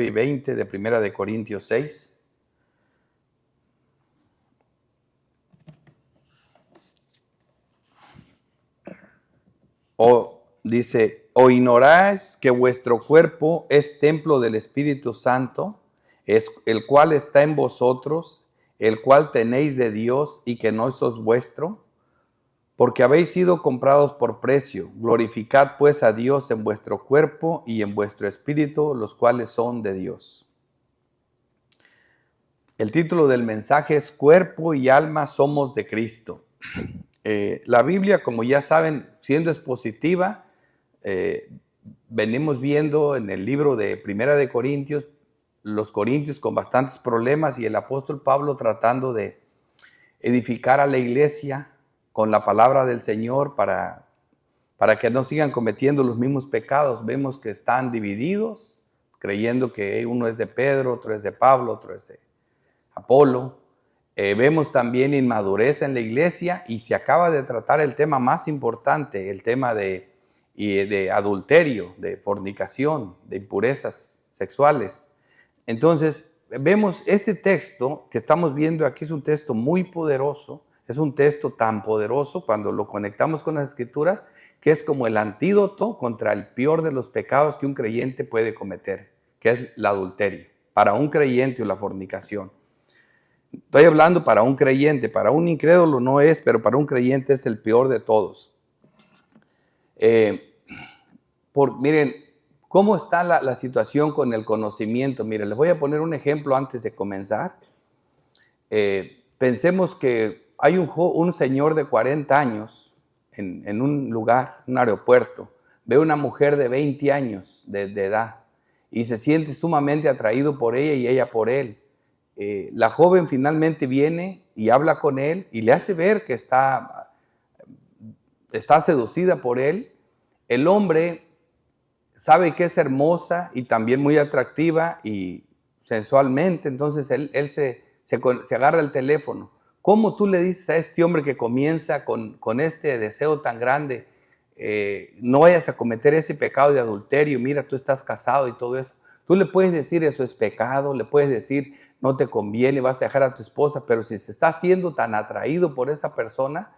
y 20 de Primera de Corintios 6. Dice, ¿o ignoráis que vuestro cuerpo es templo del Espíritu Santo, el cual está en vosotros, el cual tenéis de Dios y que no sos vuestro? Porque habéis sido comprados por precio. Glorificad pues a Dios en vuestro cuerpo y en vuestro espíritu, los cuales son de Dios. El título del mensaje es Cuerpo y alma somos de Cristo. La Biblia, como ya saben, siendo expositiva, venimos viendo en el libro de Primera de Corintios, los corintios con bastantes problemas y el apóstol Pablo tratando de edificar a la iglesia con la palabra del Señor para que no sigan cometiendo los mismos pecados. Vemos que están divididos, creyendo que uno es de Pedro, otro es de Pablo, otro es de Apolo. Vemos también inmadurez en la iglesia y se acaba de tratar el tema más importante, el tema de adulterio, de fornicación, de impurezas sexuales. Entonces, vemos este texto que estamos viendo aquí, es un texto muy poderoso, es un texto tan poderoso cuando lo conectamos con las Escrituras, que es como el antídoto contra el peor de los pecados que un creyente puede cometer, que es el adulterio, para un creyente o la fornicación. Estoy hablando para un creyente, para un incrédulo no es, pero para un creyente es el peor de todos. Miren, ¿cómo está la situación con el conocimiento? Miren, les voy a poner un ejemplo antes de comenzar. Pensemos que hay un señor de 40 años en un lugar, un aeropuerto, ve una mujer de 20 años de edad y se siente sumamente atraído por ella y ella por él. La joven finalmente viene y habla con él y le hace ver que está seducida por él. El hombre sabe que es hermosa y también muy atractiva y sensualmente, entonces él se agarra el teléfono. ¿Cómo tú le dices a este hombre que comienza con este deseo tan grande, no vayas a cometer ese pecado de adulterio, mira, tú estás casado y todo eso? Tú le puedes decir eso es pecado, le puedes decir no te conviene, vas a dejar a tu esposa, pero si se está siendo tan atraído por esa persona,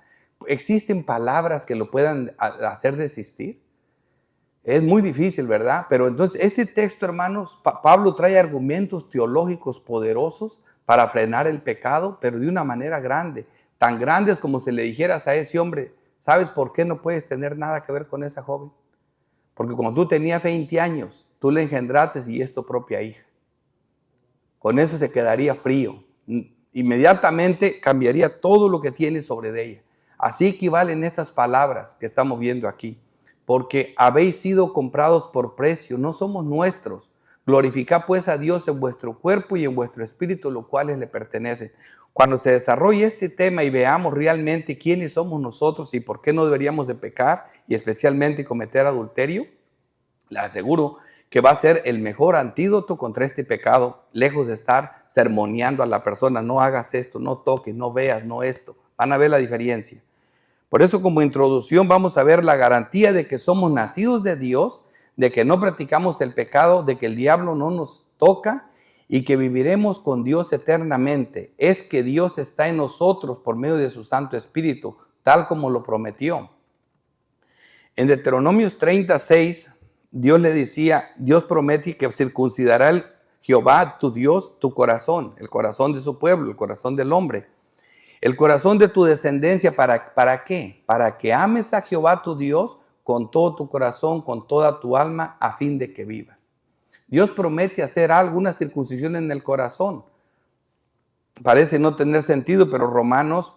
¿existen palabras que lo puedan hacer desistir? Es muy difícil, ¿verdad? Pero entonces este texto, hermanos, Pablo trae argumentos teológicos poderosos para frenar el pecado, pero de una manera grande, tan grandes como si le dijeras a ese hombre, ¿sabes por qué no puedes tener nada que ver con esa joven? Porque cuando tú tenías 20 años, tú le engendraste y es tu propia hija. Con eso se quedaría frío. Inmediatamente cambiaría todo lo que tiene sobre de ella. Así equivalen estas palabras que estamos viendo aquí. Porque habéis sido comprados por precio, no somos nuestros. Glorificad pues a Dios en vuestro cuerpo y en vuestro espíritu, los cuales le pertenecen. Cuando se desarrolle este tema y veamos realmente quiénes somos nosotros y por qué no deberíamos de pecar y especialmente cometer adulterio, les aseguro que va a ser el mejor antídoto contra este pecado, lejos de estar sermoneando a la persona, no hagas esto, no toques, no veas, no esto. Van a ver la diferencia. Por eso, como introducción, vamos a ver la garantía de que somos nacidos de Dios, de que no practicamos el pecado, de que el diablo no nos toca y que viviremos con Dios eternamente. Es que Dios está en nosotros por medio de su Santo Espíritu, tal como lo prometió. En Deuteronomios 36, Dios le decía, Dios promete que circuncidará el Jehová tu Dios tu corazón, el corazón de su pueblo, el corazón del hombre. El corazón de tu descendencia, ¿para qué? Para que ames a Jehová tu Dios con todo tu corazón, con toda tu alma, a fin de que vivas. Dios promete hacer alguna circuncisión en el corazón. Parece no tener sentido, pero Romanos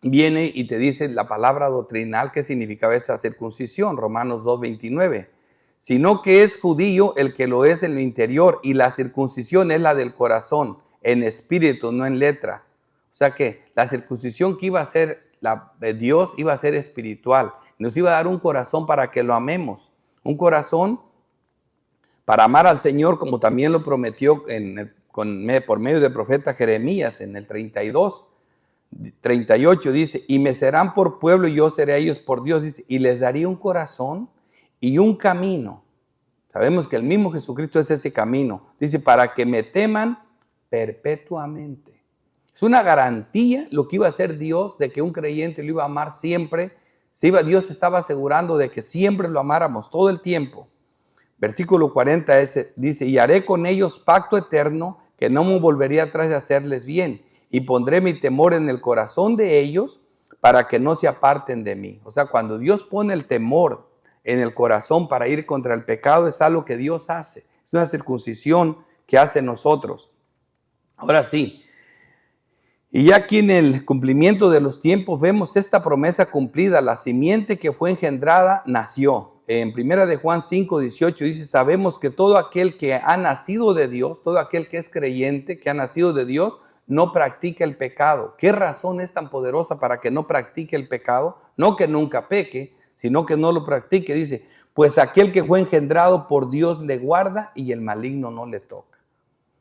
viene y te dice la palabra doctrinal que significaba esa circuncisión, Romanos 2:29. Sino que es judío el que lo es en el interior y la circuncisión es la del corazón, en espíritu, no en letra. O sea que la circuncisión que iba a ser la de Dios iba a ser espiritual. Nos iba a dar un corazón para que lo amemos. Un corazón para amar al Señor, como también lo prometió por medio del profeta Jeremías en el 38 dice, y me serán por pueblo y yo seré a ellos por Dios, dice, y les daré un corazón y un camino. Sabemos que el mismo Jesucristo es ese camino. Dice, para que me teman perpetuamente. Es una garantía lo que iba a hacer Dios, de que un creyente lo iba a amar siempre. Dios estaba asegurando de que siempre lo amáramos todo el tiempo. Versículo 40 dice, y haré con ellos pacto eterno, que no me volvería atrás de hacerles bien, y pondré mi temor en el corazón de ellos, para que no se aparten de mí. O sea, cuando Dios pone el temor en el corazón para ir contra el pecado, es algo que Dios hace. Es una circuncisión que hace nosotros. Ahora sí, y ya aquí en el cumplimiento de los tiempos vemos esta promesa cumplida. La simiente que fue engendrada nació. En 1 de Juan 5:18 dice, sabemos que todo aquel que ha nacido de Dios, todo aquel que es creyente, que ha nacido de Dios, no practica el pecado. ¿Qué razón es tan poderosa para que no practique el pecado? No que nunca peque, sino que no lo practique. Dice, pues aquel que fue engendrado por Dios le guarda y el maligno no le toca.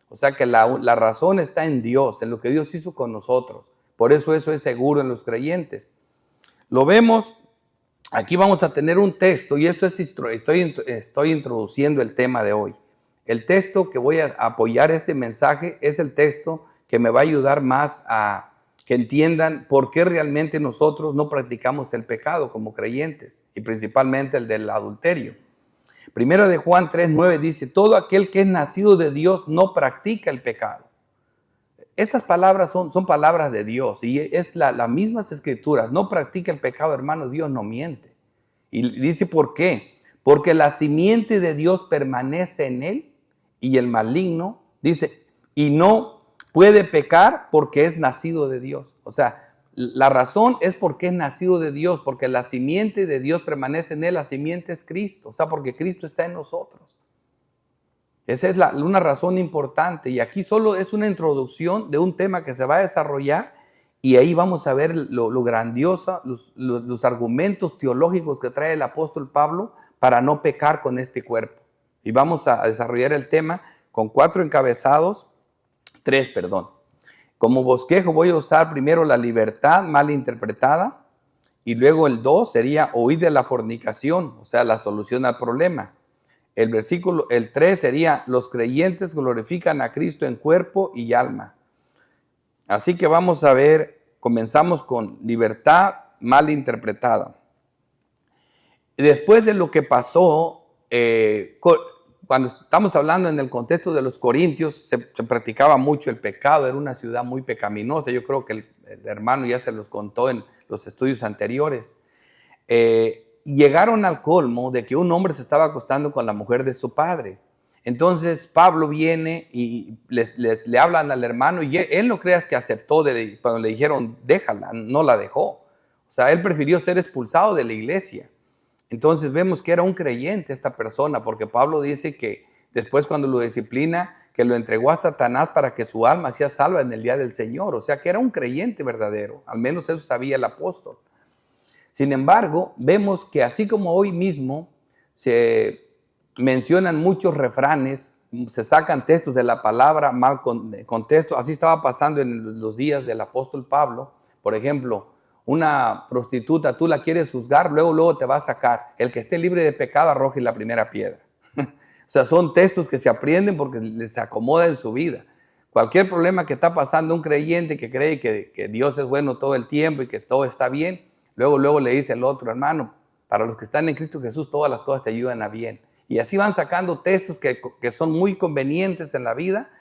O sea que la razón está en Dios, en lo que Dios hizo con nosotros. Por eso es seguro en los creyentes. Lo vemos, aquí vamos a tener un texto, y esto estoy introduciendo el tema de hoy. El texto que voy a apoyar este mensaje es el texto que me va a ayudar más a que entiendan por qué realmente nosotros no practicamos el pecado como creyentes, y principalmente el del adulterio. Primero de Juan 3:9 dice, todo aquel que es nacido de Dios no practica el pecado. Estas palabras son palabras de Dios, y es las mismas escrituras. No practica el pecado, hermano, Dios no miente. Y dice, ¿por qué? Porque la simiente de Dios permanece en él, y el maligno, dice, y no puede pecar porque es nacido de Dios. O sea, la razón es porque es nacido de Dios, porque la simiente de Dios permanece en él, la simiente es Cristo, o sea, porque Cristo está en nosotros. Esa es una razón importante, y aquí solo es una introducción de un tema que se va a desarrollar, y ahí vamos a ver lo grandioso, los argumentos teológicos que trae el apóstol Pablo para no pecar con este cuerpo. Y vamos a desarrollar el tema con 3 encabezados. Como bosquejo voy a usar primero la libertad mal interpretada, y luego el 2 sería huir de la fornicación, o sea, la solución al problema. El 3 sería los creyentes glorifican a Cristo en cuerpo y alma. Así que vamos a ver, comenzamos con libertad mal interpretada. Después de lo que pasó, cuando estamos hablando en el contexto de los corintios, se practicaba mucho el pecado, era una ciudad muy pecaminosa. Yo creo que el hermano ya se los contó en los estudios anteriores. Llegaron al colmo de que un hombre se estaba acostando con la mujer de su padre. Entonces Pablo viene y le hablan al hermano, y él no creas que aceptó cuando le dijeron déjala, no la dejó. O sea, él prefirió ser expulsado de la iglesia. Entonces vemos que era un creyente esta persona, porque Pablo dice que después cuando lo disciplina, que lo entregó a Satanás para que su alma sea salva en el día del Señor. O sea que era un creyente verdadero, al menos eso sabía el apóstol. Sin embargo, vemos que así como hoy mismo se mencionan muchos refranes, se sacan textos de la palabra mal contexto, así estaba pasando en los días del apóstol Pablo. Por ejemplo, una prostituta, tú la quieres juzgar, luego te va a sacar. El que esté libre de pecado arroje la primera piedra. O sea, son textos que se aprenden porque les acomoda en su vida. Cualquier problema que está pasando un creyente que cree que Dios es bueno todo el tiempo y que todo está bien, luego le dice al otro, hermano, para los que están en Cristo Jesús, todas las cosas te ayudan a bien. Y así van sacando textos que son muy convenientes en la vida.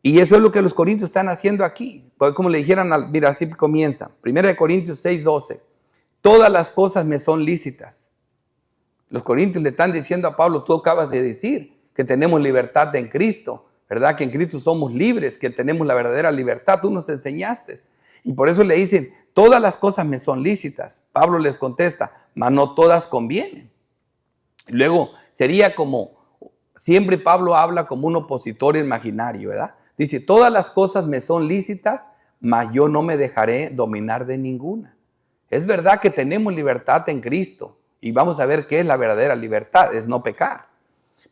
Y eso es lo que los corintios están haciendo aquí. Como le dijeran, mira, así comienza. 1 Corintios 6:12. Todas las cosas me son lícitas. Los corintios le están diciendo a Pablo, tú acabas de decir que tenemos libertad en Cristo, ¿verdad? Que en Cristo somos libres, que tenemos la verdadera libertad. Tú nos enseñaste. Y por eso le dicen, todas las cosas me son lícitas. Pablo les contesta, mas no todas convienen. Luego sería como, siempre Pablo habla como un opositor imaginario, ¿verdad? Dice, todas las cosas me son lícitas, mas yo no me dejaré dominar de ninguna. Es verdad que tenemos libertad en Cristo, y vamos a ver qué es la verdadera libertad, es no pecar.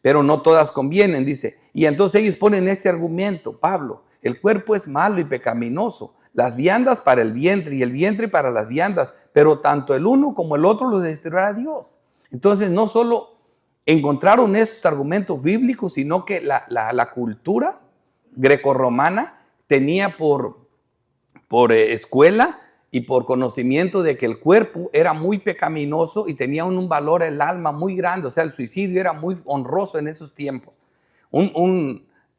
Pero no todas convienen, dice. Y entonces ellos ponen este argumento, Pablo, el cuerpo es malo y pecaminoso, las viandas para el vientre y el vientre para las viandas, pero tanto el uno como el otro los destruirá Dios. Entonces no solo encontraron esos argumentos bíblicos, sino que la cultura grecorromana tenía por escuela y por conocimiento de que el cuerpo era muy pecaminoso y tenía un valor el alma muy grande. O sea, el suicidio era muy honroso en esos tiempos.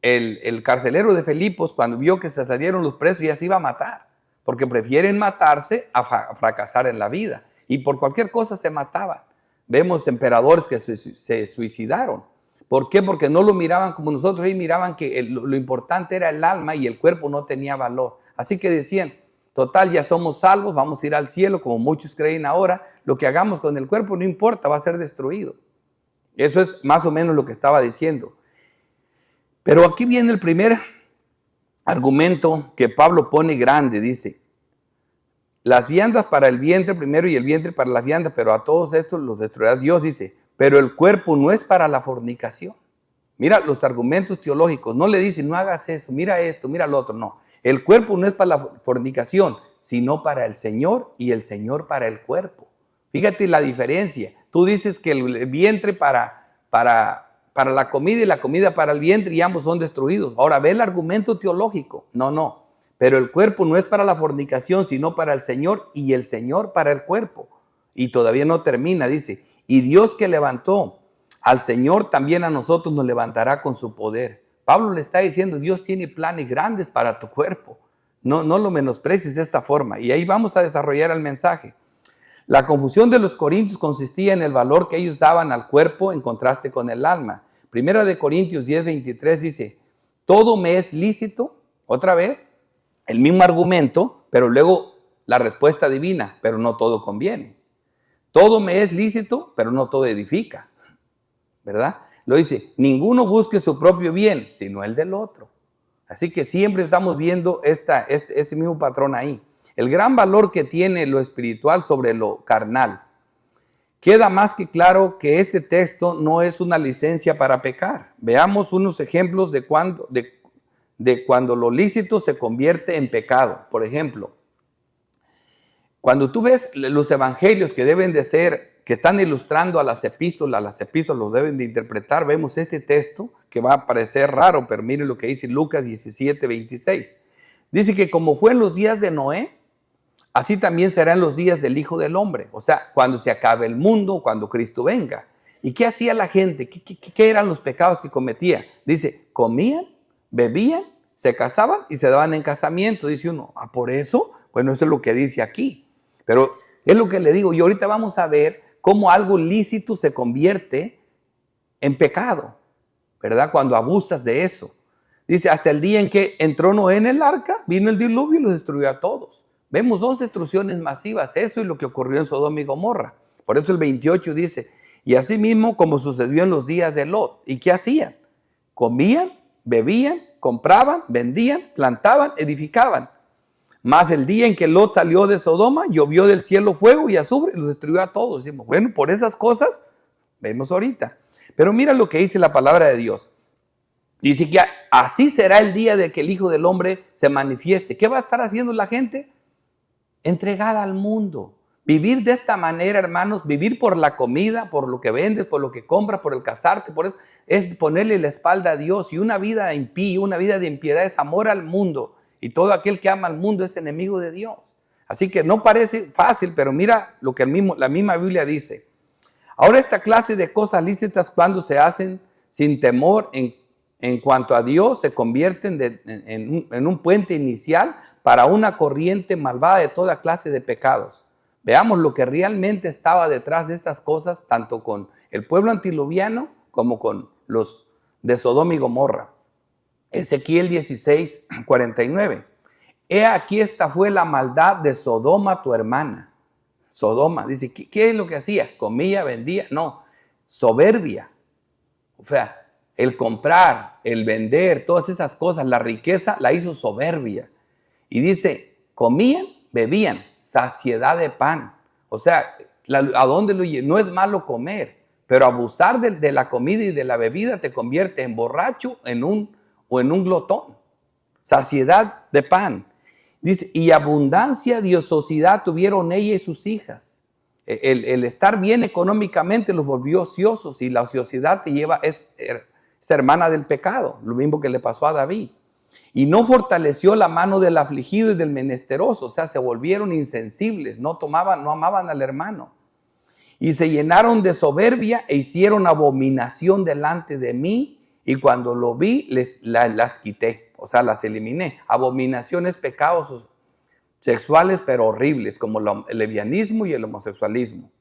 El carcelero de Filipos, cuando vio que se salieron los presos, ya se iba a matar, porque prefieren matarse a fracasar en la vida. Y por cualquier cosa se mataban. Vemos emperadores que se suicidaron. ¿Por qué? Porque no lo miraban como nosotros, y miraban que lo importante era el alma y el cuerpo no tenía valor. Así que decían, total, ya somos salvos, vamos a ir al cielo, como muchos creen ahora, lo que hagamos con el cuerpo no importa, va a ser destruido. Eso es más o menos lo que estaba diciendo. Pero aquí viene el primer argumento que Pablo pone grande, dice, las viandas para el vientre primero y el vientre para las viandas, pero a todos estos los destruirá Dios, dice, pero el cuerpo no es para la fornicación. Mira los argumentos teológicos, no le dicen, no hagas eso, mira esto, mira lo otro, no. El cuerpo no es para la fornicación, sino para el Señor y el Señor para el cuerpo. Fíjate la diferencia. Tú dices que el vientre para la comida y la comida para el vientre y ambos son destruidos. Ahora ve el argumento teológico. No. Pero el cuerpo no es para la fornicación, sino para el Señor y el Señor para el cuerpo. Y todavía no termina, dice, y Dios que levantó al Señor también a nosotros nos levantará con su poder. Pablo le está diciendo, Dios tiene planes grandes para tu cuerpo. No lo menosprecies de esta forma. Y ahí vamos a desarrollar el mensaje. La confusión de los corintios consistía en el valor que ellos daban al cuerpo en contraste con el alma. Primera de Corintios 10:23 dice, todo me es lícito, otra vez, el mismo argumento, pero luego la respuesta divina, pero no todo conviene. Todo me es lícito, pero no todo edifica, ¿verdad? Lo dice, ninguno busque su propio bien, sino el del otro. Así que siempre estamos viendo este mismo patrón ahí. El gran valor que tiene lo espiritual sobre lo carnal. Queda más que claro que este texto no es una licencia para pecar. Veamos unos ejemplos de cuando lo lícito se convierte en pecado. Por ejemplo, cuando tú ves los evangelios que deben de ser, que están ilustrando a las epístolas los deben de interpretar, vemos este texto que va a parecer raro, pero miren lo que dice Lucas 17:26. Dice que como fue en los días de Noé, así también serán los días del Hijo del Hombre. O sea, cuando se acabe el mundo, cuando Cristo venga. ¿Y qué hacía la gente? ¿Qué eran los pecados que cometía? Dice, comían, bebían, se casaban y se daban en casamiento. Dice uno, por eso, bueno, eso es lo que dice aquí. Pero es lo que le digo, y ahorita vamos a ver cómo algo lícito se convierte en pecado, ¿verdad? Cuando abusas de eso. Dice, hasta el día en que entró Noé en el arca, vino el diluvio y los destruyó a todos. Vemos dos destrucciones masivas, eso es lo que ocurrió en Sodoma y Gomorra. Por eso el 28 dice, y así mismo como sucedió en los días de Lot. ¿Y qué hacían? Comían, bebían, compraban, vendían, plantaban, edificaban. Mas el día en que Lot salió de Sodoma, llovió del cielo fuego y azufre y los destruyó a todos. Decimos, bueno, por esas cosas, vemos ahorita. Pero mira lo que dice la palabra de Dios. Dice que así será el día de que el Hijo del Hombre se manifieste. ¿Qué va a estar haciendo la gente? Entregada al mundo. Vivir de esta manera, hermanos, vivir por la comida, por lo que vendes, por lo que compras, por el casarte, por eso, es ponerle la espalda a Dios. Y una vida impía, una vida de impiedad es amor al mundo. Y todo aquel que ama al mundo es enemigo de Dios. Así que no parece fácil, pero mira lo que la misma Biblia dice. Ahora esta clase de cosas lícitas cuando se hacen sin temor en cuanto a Dios se convierten en un puente inicial para una corriente malvada de toda clase de pecados. Veamos lo que realmente estaba detrás de estas cosas, tanto con el pueblo antiluviano como con los de Sodoma y Gomorra. Ezequiel 16:49. He aquí esta fue la maldad de Sodoma, tu hermana. Sodoma, dice, ¿qué es lo que hacía? Comía, vendía, no, soberbia. O sea, el comprar, el vender, todas esas cosas, la riqueza la hizo soberbia. Y dice, comían, bebían, saciedad de pan. O sea, ¿a dónde lo lleva? No es malo comer, pero abusar de la comida y de la bebida te convierte en borracho o en un glotón. Saciedad de pan. Dice, y abundancia de ociosidad tuvieron ella y sus hijas. El estar bien económicamente los volvió ociosos, y la ociosidad es hermana del pecado, lo mismo que le pasó a David. Y no fortaleció la mano del afligido y del menesteroso, o sea, se volvieron insensibles, no amaban al hermano. Y se llenaron de soberbia e hicieron abominación delante de mí, y cuando lo vi las quité, o sea, las eliminé. Abominaciones, pecados sexuales, pero horribles, como el lesbianismo y el homosexualismo.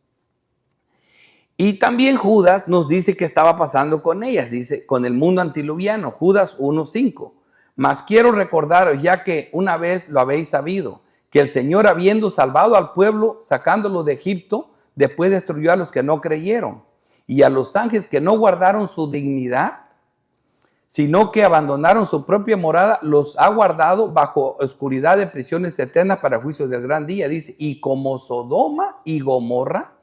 Y también Judas nos dice qué estaba pasando con ellas, dice, con el mundo antiluviano, Judas 1:5. Mas quiero recordaros, ya que una vez lo habéis sabido, que el Señor, habiendo salvado al pueblo, sacándolo de Egipto, después destruyó a los que no creyeron, y a los ángeles que no guardaron su dignidad, sino que abandonaron su propia morada, los ha guardado bajo oscuridad de prisiones eternas para juicio del gran día. Dice, y como Sodoma y Gomorra,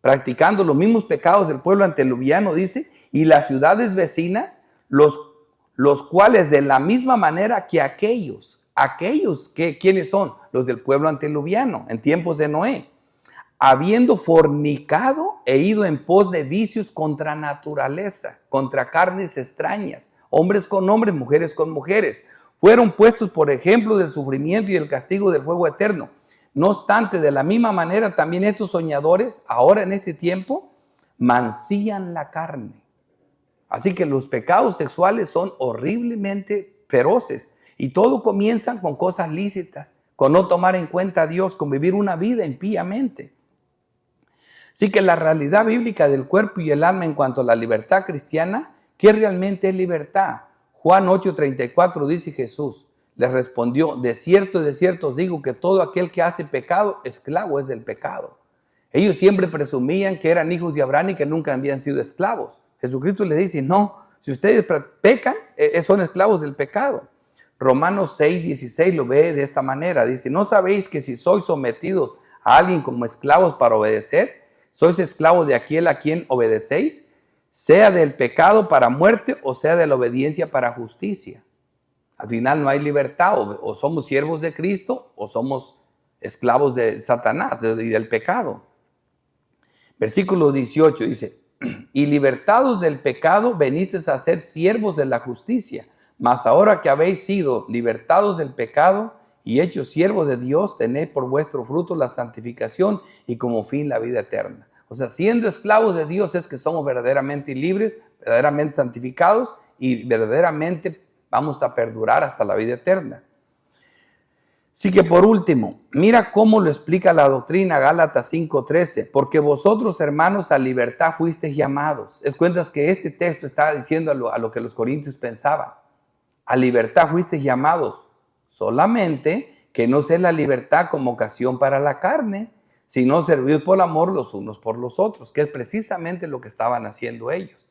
practicando los mismos pecados del pueblo antediluviano, dice, y las ciudades vecinas, los cuales de la misma manera que aquellos que, ¿quiénes son? Los del pueblo antediluviano, en tiempos de Noé, habiendo fornicado e ido en pos de vicios contra naturaleza, contra carnes extrañas, hombres con hombres, mujeres con mujeres, fueron puestos por ejemplo del sufrimiento y del castigo del fuego eterno. No obstante, de la misma manera también estos soñadores, ahora en este tiempo, mancillan la carne. Así que los pecados sexuales son horriblemente feroces, y todo comienzan con cosas lícitas, con no tomar en cuenta a Dios, con vivir una vida impíamente. Así que la realidad bíblica del cuerpo y el alma en cuanto a la libertad cristiana, ¿qué realmente es libertad? Juan 8:34 dice Jesús, les respondió, de cierto os digo que todo aquel que hace pecado, esclavo es del pecado. Ellos siempre presumían que eran hijos de Abraham y que nunca habían sido esclavos. Jesucristo les dice, no, si ustedes pecan, son esclavos del pecado. Romanos 6:16 lo ve de esta manera, dice, ¿no sabéis que si sois sometidos a alguien como esclavos para obedecer, sois esclavos de aquel a quien obedecéis, sea del pecado para muerte o sea de la obediencia para justicia? Al final no hay libertad, o somos siervos de Cristo o somos esclavos de Satanás y del pecado. Versículo 18 dice, y libertados del pecado venisteis a ser siervos de la justicia, mas ahora que habéis sido libertados del pecado y hechos siervos de Dios, tened por vuestro fruto la santificación y como fin la vida eterna. O sea, siendo esclavos de Dios es que somos verdaderamente libres, verdaderamente santificados y verdaderamente vamos a perdurar hasta la vida eterna. Así que por último, mira cómo lo explica la doctrina Gálatas 5:13, porque vosotros, hermanos, a libertad fuisteis llamados. Es cuentas que este texto estaba diciendo a lo que los corintios pensaban. A libertad fuisteis llamados, solamente que no sea la libertad como ocasión para la carne, sino servir por amor los unos por los otros, que es precisamente lo que estaban haciendo ellos.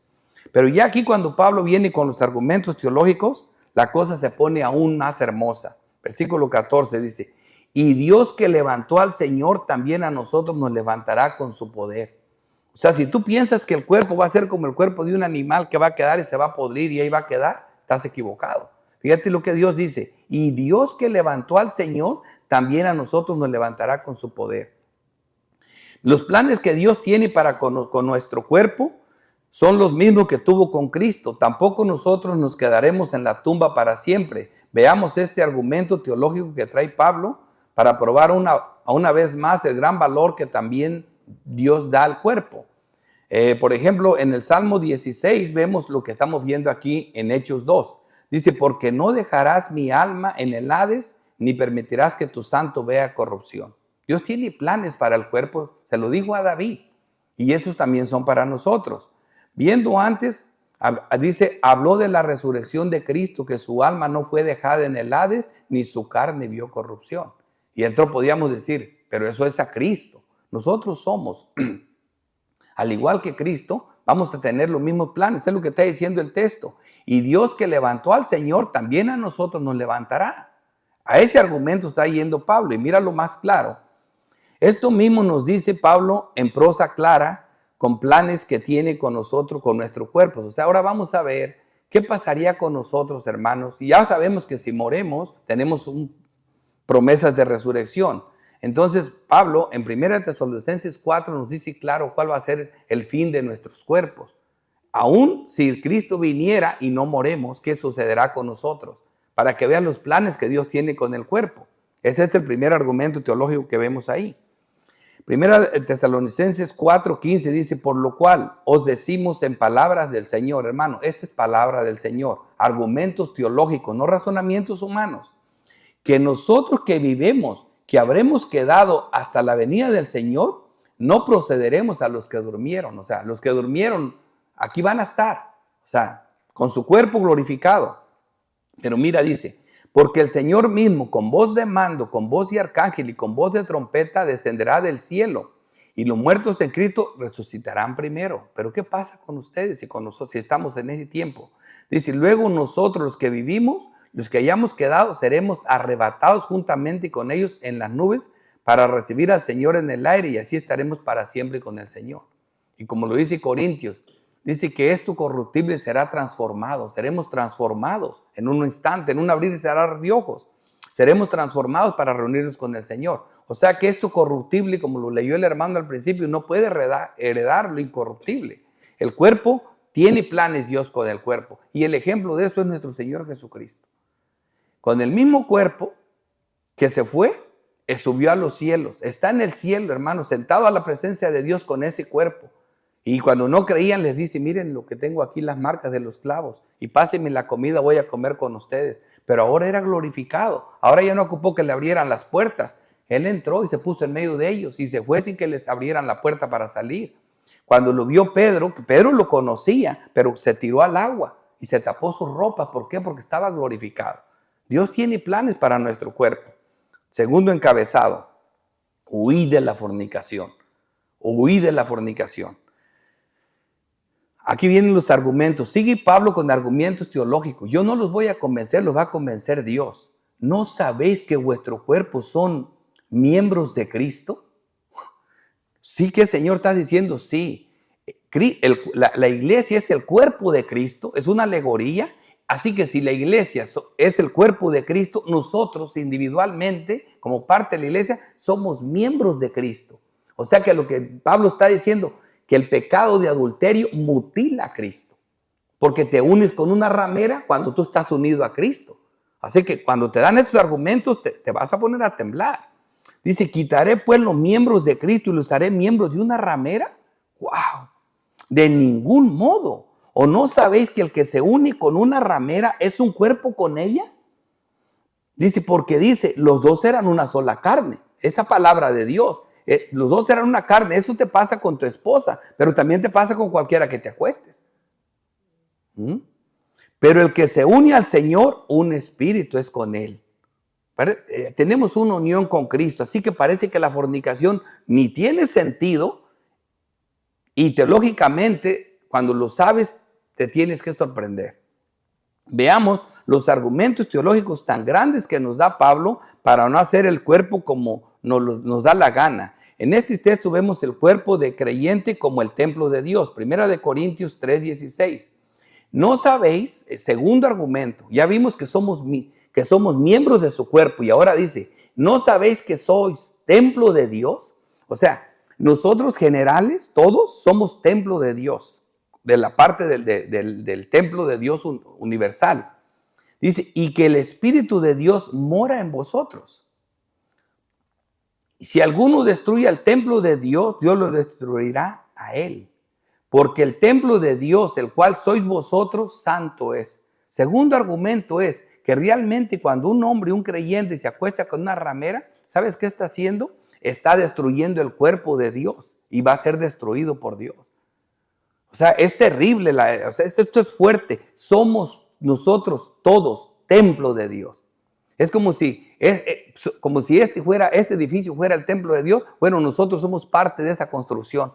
Pero ya aquí cuando Pablo viene con los argumentos teológicos, la cosa se pone aún más hermosa. Versículo 14 dice, y Dios que levantó al Señor también a nosotros nos levantará con su poder. O sea, si tú piensas que el cuerpo va a ser como el cuerpo de un animal que va a quedar y se va a podrir y ahí va a quedar, estás equivocado. Fíjate lo que Dios dice, y Dios que levantó al Señor también a nosotros nos levantará con su poder. Los planes que Dios tiene para con nuestro cuerpo son los mismos que tuvo con Cristo. Tampoco nosotros nos quedaremos en la tumba para siempre. Veamos este argumento teológico que trae Pablo para probar una vez más el gran valor que también Dios da al cuerpo. Por ejemplo, en el Salmo 16 vemos lo que estamos viendo aquí en Hechos 2. Dice, porque no dejarás mi alma en el Hades, ni permitirás que tu santo vea corrupción. Dios tiene planes para el cuerpo, se lo dijo a David, y esos también son para nosotros. Viendo antes, dice, habló de la resurrección de Cristo, que su alma no fue dejada en el Hades, ni su carne vio corrupción. Y entonces podíamos decir, pero eso es a Cristo. Nosotros somos, al igual que Cristo, vamos a tener los mismos planes. Es lo que está diciendo el texto. Y Dios que levantó al Señor, también a nosotros nos levantará. A ese argumento está yendo Pablo. Y míralo más claro. Esto mismo nos dice Pablo en prosa clara, con planes que tiene con nosotros, con nuestros cuerpos. O sea, ahora vamos a ver qué pasaría con nosotros, hermanos. Y ya sabemos que si moremos, tenemos promesas de resurrección. Entonces, Pablo en 1 Tesalonicenses 4 nos dice claro cuál va a ser el fin de nuestros cuerpos. Aún si Cristo viniera y no moremos, ¿qué sucederá con nosotros? Para que vean los planes que Dios tiene con el cuerpo. Ese es el primer argumento teológico que vemos ahí. 1 Tesalonicenses 4:15 dice, por lo cual os decimos en palabras del Señor, hermano, esta es palabra del Señor, argumentos teológicos, no razonamientos humanos, que nosotros que vivemos, que habremos quedado hasta la venida del Señor, no procederemos a los que durmieron. O sea, los que durmieron aquí van a estar, o sea, con su cuerpo glorificado. Pero mira, dice, porque el Señor mismo, con voz de mando, con voz de arcángel y con voz de trompeta, descenderá del cielo. Y los muertos en Cristo resucitarán primero. Pero ¿qué pasa con ustedes y con nosotros si estamos en ese tiempo? Dice, luego nosotros los que vivimos, los que hayamos quedado, seremos arrebatados juntamente con ellos en las nubes para recibir al Señor en el aire y así estaremos para siempre con el Señor. Y como lo dice Corintios, dice que esto corruptible será transformado, seremos transformados en un instante, en un abrir y cerrar de ojos. Seremos transformados para reunirnos con el Señor. O sea que esto corruptible, como lo leyó el hermano al principio, no puede heredar lo incorruptible. El cuerpo tiene planes Dios con el cuerpo. Y el ejemplo de eso es nuestro Señor Jesucristo. Con el mismo cuerpo que se fue, subió a los cielos. Está en el cielo, hermano, sentado a la presencia de Dios con ese cuerpo. Y cuando no creían les dice, miren lo que tengo aquí, las marcas de los clavos. Y pásenme la comida, voy a comer con ustedes. Pero ahora era glorificado. Ahora ya no ocupó que le abrieran las puertas. Él entró y se puso en medio de ellos y se fue sin que les abrieran la puerta para salir. Cuando lo vio Pedro, que Pedro lo conocía, pero se tiró al agua y se tapó sus ropas. ¿Por qué? Porque estaba glorificado. Dios tiene planes para nuestro cuerpo. Segundo encabezado, huí de la fornicación. Huí de la fornicación. Aquí vienen los argumentos. Sigue Pablo con argumentos teológicos. Yo no los voy a convencer, los va a convencer Dios. ¿No sabéis que vuestros cuerpos son miembros de Cristo? Sí que el Señor está diciendo, sí. La iglesia es el cuerpo de Cristo, es una alegoría. Así que si la iglesia es el cuerpo de Cristo, nosotros individualmente, como parte de la iglesia, somos miembros de Cristo. O sea que lo que Pablo está diciendo, que el pecado de adulterio mutila a Cristo. Porque te unes con una ramera cuando tú estás unido a Cristo. Así que cuando te dan estos argumentos, te vas a poner a temblar. Dice, quitaré pues los miembros de Cristo y los haré miembros de una ramera. ¡Wow! De ningún modo. ¿O no sabéis que el que se une con una ramera es un cuerpo con ella? Dice, porque dice, los dos eran una sola carne. Esa palabra de Dios. Los dos eran una carne. Eso te pasa con tu esposa, pero también te pasa con cualquiera que te acuestes. Pero el que se une al Señor, un espíritu es con Él. Tenemos una unión con Cristo, así que parece que la fornicación ni tiene sentido y teológicamente, cuando lo sabes, te tienes que sorprender. Veamos los argumentos teológicos tan grandes que nos da Pablo para no hacer el cuerpo como nos da la gana. En este texto vemos el cuerpo de creyente como el templo de Dios. 1 Corintios 3:16. No sabéis, segundo argumento, ya vimos que somos miembros de su cuerpo y ahora dice, ¿no sabéis que sois templo de Dios? O sea, nosotros generales, todos somos templo de Dios, de la parte del templo de Dios universal. Dice, y que el Espíritu de Dios mora en vosotros. Si alguno destruye el templo de Dios, Dios lo destruirá a él. Porque el templo de Dios, el cual sois vosotros, santo es. Segundo argumento es que realmente cuando un hombre, un creyente, se acuesta con una ramera, ¿sabes qué está haciendo? Está destruyendo el cuerpo de Dios y va a ser destruido por Dios. O sea, es terrible, esto es fuerte. Somos nosotros todos templo de Dios. Es como si este edificio fuera el templo de Dios. Bueno, nosotros somos parte de esa construcción.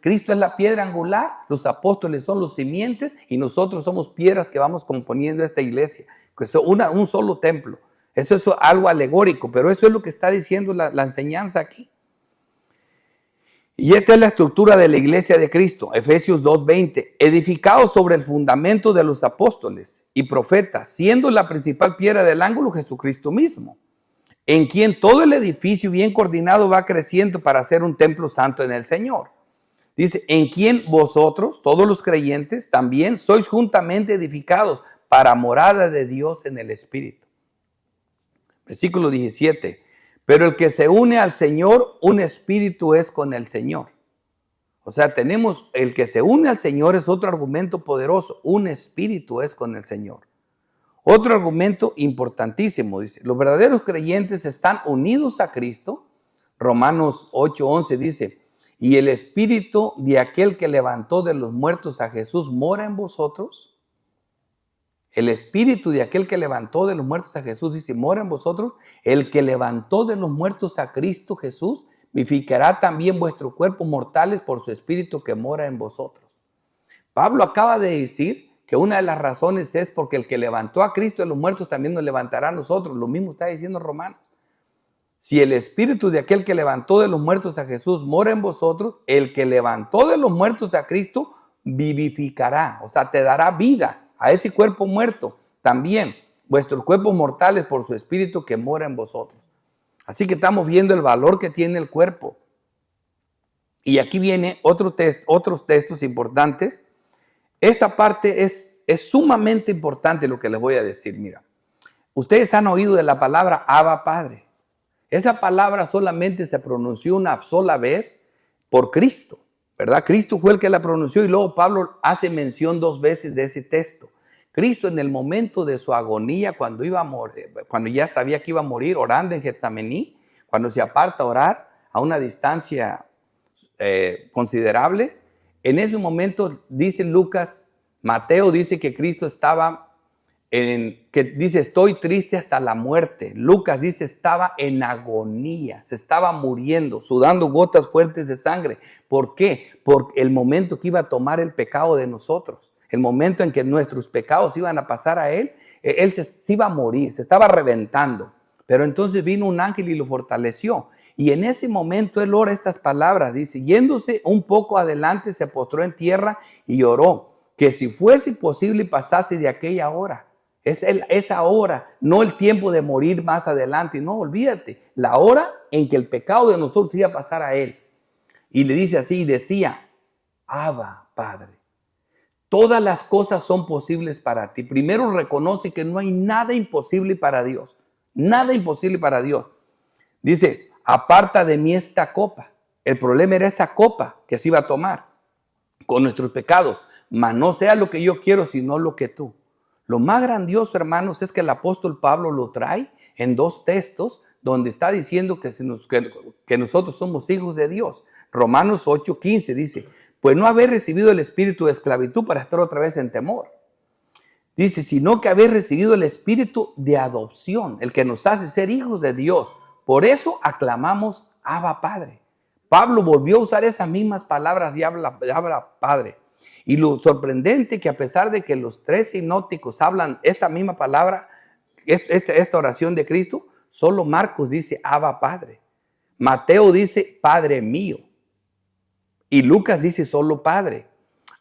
Cristo es la piedra angular, los apóstoles son los simientes y nosotros somos piedras que vamos componiendo esta iglesia, que es un solo templo. Eso es algo alegórico, pero eso es lo que está diciendo la enseñanza aquí. Y esta es la estructura de la iglesia de Cristo, Efesios 2:20, edificado sobre el fundamento de los apóstoles y profetas, siendo la principal piedra del ángulo Jesucristo mismo. en quien todo el edificio bien coordinado va creciendo para ser un templo santo en el Señor. Dice, en quien vosotros, todos los creyentes, también sois juntamente edificados para morada de Dios en el Espíritu. Versículo 17. Pero el que se une al Señor, un espíritu es con el Señor. O sea, tenemos el que se une al Señor es otro argumento poderoso. Un espíritu es con el Señor. Otro argumento importantísimo, dice, los verdaderos creyentes están unidos a Cristo. Romanos 8:11 dice, y el espíritu de aquel que levantó de los muertos a Jesús mora en vosotros. El espíritu de aquel que levantó de los muertos a Jesús, dice, mora en vosotros. El que levantó de los muertos a Cristo Jesús, vivificará también vuestros cuerpos mortales por su espíritu que mora en vosotros. Pablo acaba de decir que una de las razones es porque el que levantó a Cristo de los muertos también nos levantará a nosotros. Lo mismo está diciendo Romanos. Si el espíritu de aquel que levantó de los muertos a Jesús mora en vosotros, el que levantó de los muertos a Cristo vivificará, o sea, te dará vida a ese cuerpo muerto, también vuestros cuerpos mortales por su espíritu que mora en vosotros. Así que estamos viendo el valor que tiene el cuerpo. Y aquí viene otros textos importantes. Esta parte es sumamente importante lo que les voy a decir. Mira, ustedes han oído de la palabra Abba Padre. Esa palabra solamente se pronunció una sola vez por Cristo, ¿verdad? Cristo fue el que la pronunció y luego Pablo hace mención 2 veces de ese texto. Cristo en el momento de su agonía, cuando iba a morir, cuando ya sabía que iba a morir, orando en Getsemaní, cuando se aparta a orar a una distancia considerable, en ese momento dice Lucas, Mateo dice que Cristo estaba que dice estoy triste hasta la muerte. Lucas dice estaba en agonía, se estaba muriendo, sudando gotas fuertes de sangre. ¿Por qué? Por el momento que iba a tomar el pecado de nosotros, el momento en que nuestros pecados iban a pasar a él se iba a morir, se estaba reventando. Pero entonces vino un ángel y lo fortaleció. Y en ese momento él ora estas palabras, dice, yéndose un poco adelante, se postró en tierra y oró, que si fuese posible pasase de aquella hora. Es esa hora, no el tiempo de morir más adelante. No, olvídate, la hora en que el pecado de nosotros iba a pasar a él. Y le dice así, decía, Abba, Padre, todas las cosas son posibles para ti. Primero reconoce que no hay nada imposible para Dios. Nada imposible para Dios. Dice, aparta de mí esta copa. El problema era esa copa que se iba a tomar con nuestros pecados. Mas no sea lo que yo quiero, sino lo que tú. Lo más grandioso, hermanos, es que el apóstol Pablo lo trae en 2 textos donde está diciendo que nosotros somos hijos de Dios. Romanos 8:15 dice, pues no habéis recibido el espíritu de esclavitud para estar otra vez en temor. Dice, sino que habéis recibido el espíritu de adopción, el que nos hace ser hijos de Dios. Por eso aclamamos Abba Padre. Pablo volvió a usar esas mismas palabras y habla Padre. Y lo sorprendente que a pesar de que los 3 sinópticos hablan esta misma palabra, esta oración de Cristo, solo Marcos dice Abba Padre. Mateo dice Padre mío. Y Lucas dice solo Padre.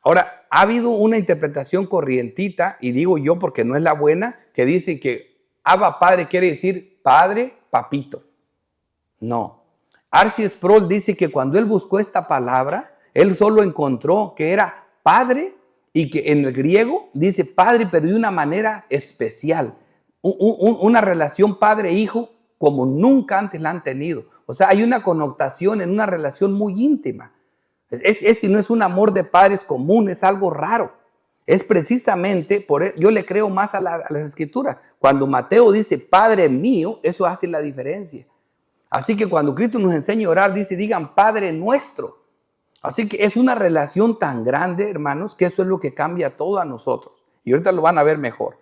Ahora, ha habido una interpretación corrientita, y digo yo porque no es la buena, que dice que Abba Padre quiere decir Padre, Papito. No. R.C. Sproul dice que cuando él buscó esta palabra, él solo encontró que era Padre, y que en el griego dice Padre, pero de una manera especial. Una relación padre-hijo como nunca antes la han tenido. O sea, hay una connotación en una relación muy íntima. Este no es un amor de padres común, es algo raro. Es precisamente, yo le creo más a las escrituras. Cuando Mateo dice Padre mío, eso hace la diferencia. Así que cuando Cristo nos enseña a orar, digan Padre nuestro. Así que es una relación tan grande, hermanos, que eso es lo que cambia todo a nosotros. Y ahorita lo van a ver mejor.